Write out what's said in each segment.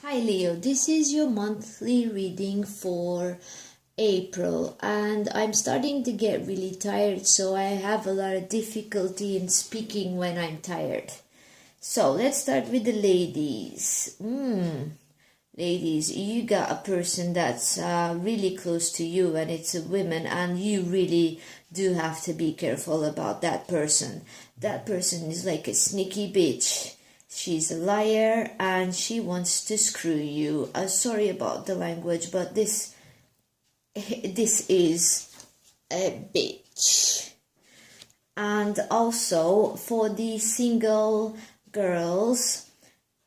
Hi Leo, this is your monthly reading for April, and I'm starting to get really tired, so I have a lot of difficulty in speaking when I'm tired. So let's start with the ladies. Ladies, you got a person that's really close to you, and it's a woman, and you really do have to be careful about that person. That person is like a sneaky bitch. She's a liar and she wants to screw you. Sorry about the language, but this is a bitch. And also for the single girls,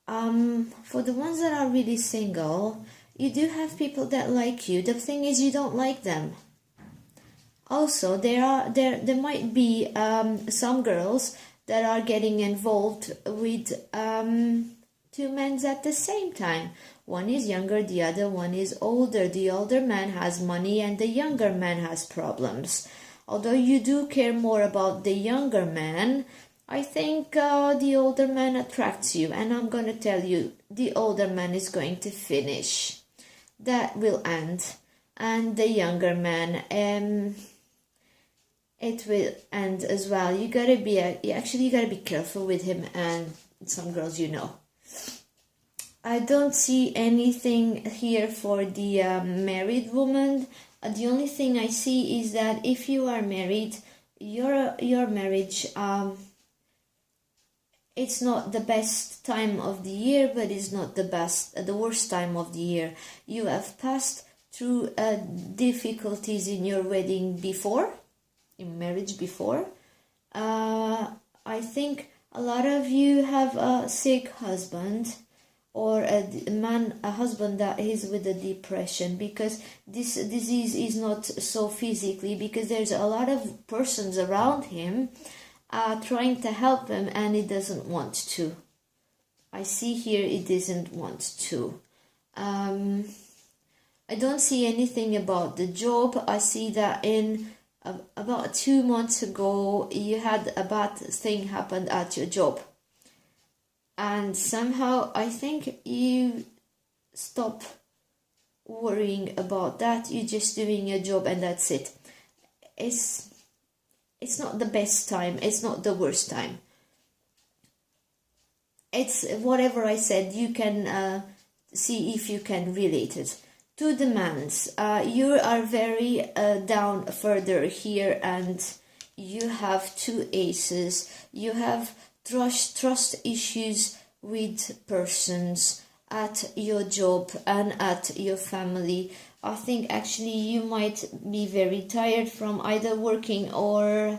for the ones that are really single, you do have people that like you. The thing is, you don't like them. Also, there might be some girls that are getting involved with two men at the same time. One is younger, the other one is older. The older man has money and the younger man has problems. Although you do care more about the younger man, I think the older man attracts you. And I'm going to tell you, the older man is going to finish. That will end. And the younger man, it will end as well. You gotta be careful with him and some girls, I don't see anything here for the married woman. The only thing I see is that if you are married, your marriage, it's not the best time of the year, but it's not the worst time of the year. You have passed through difficulties in your wedding before. In marriage before. I think a lot of you have a sick husband or a husband that is with a depression, because this disease is not so physically, because there's a lot of persons around him trying to help him and it doesn't want to. I see here it doesn't want to. I don't see anything about the job. I see that in about 2 months ago, you had a bad thing happen at your job. And somehow, I think you stop worrying about that. You're just doing your job and that's it. It's not the best time. It's not the worst time. It's whatever I said. You can see if you can relate it. To the mans, you are very down further here, and you have two aces. You have trust issues with persons at your job and at your family. I think actually you might be very tired from either working or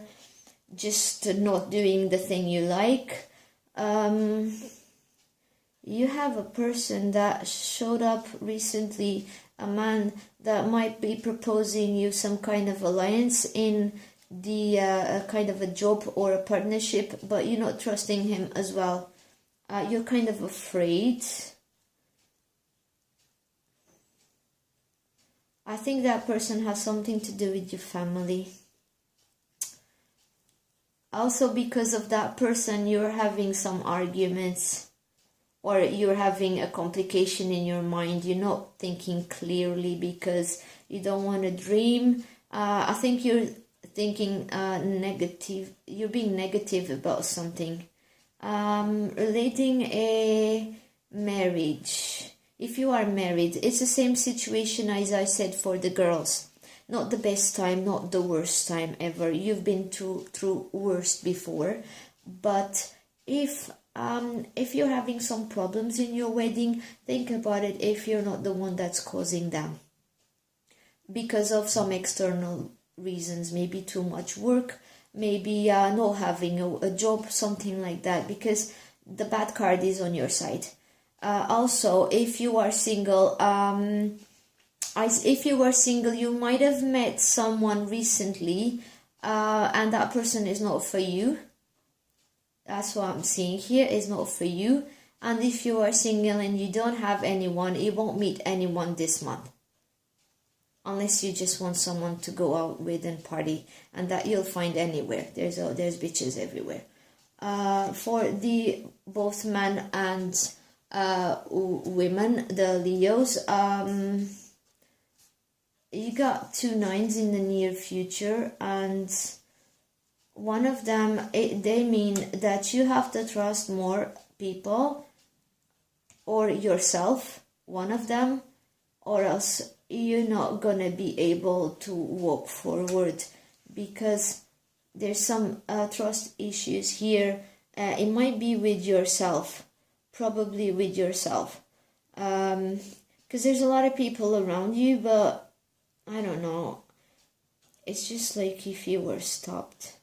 just not doing the thing you like. You have a person that showed up recently, a man that might be proposing you some kind of alliance in the kind of a job or a partnership, but you're not trusting him as well. You're kind of afraid. I think that person has something to do with your family. Also, because of that person, you're having some arguments. Or you're having a complication in your mind. You're not thinking clearly because you don't want to dream. I think you're thinking negative. You're being negative about something. Relating a marriage. If you are married, it's the same situation as I said for the girls. Not the best time, not the worst time ever. You've been through worst before. But if you're having some problems in your wedding, think about it if you're not the one that's causing them. Because of some external reasons, maybe too much work, maybe not having a job, something like that, because the bad card is on your side. Also, if you are single, you might have met someone recently, and that person is not for you. That's what I'm seeing here, is not for you. And if you are single and you don't have anyone, you won't meet anyone this month. Unless you just want someone to go out with and party. And that you'll find anywhere. There's bitches everywhere. For the both man and women, the Leos, you got 2 9s in the near future, and one of them, they mean that you have to trust more people or yourself, one of them, or else you're not gonna be able to walk forward, because there's some trust issues here. It might be with yourself, probably with yourself, because there's a lot of people around you, but I don't know, it's just like if you were stopped.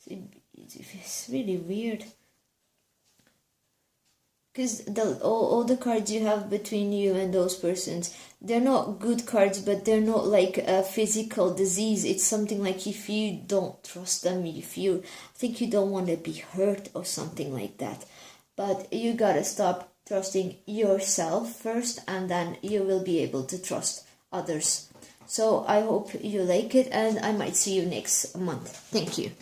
It's really weird, because all the cards you have between you and those persons, they're not good cards, but they're not like a physical disease. It's something like if you don't trust them, if you think you don't want to be hurt or something like that. But you gotta stop trusting yourself first, and then you will be able to trust others. So I hope you like it, and I might see you next month. Thank you.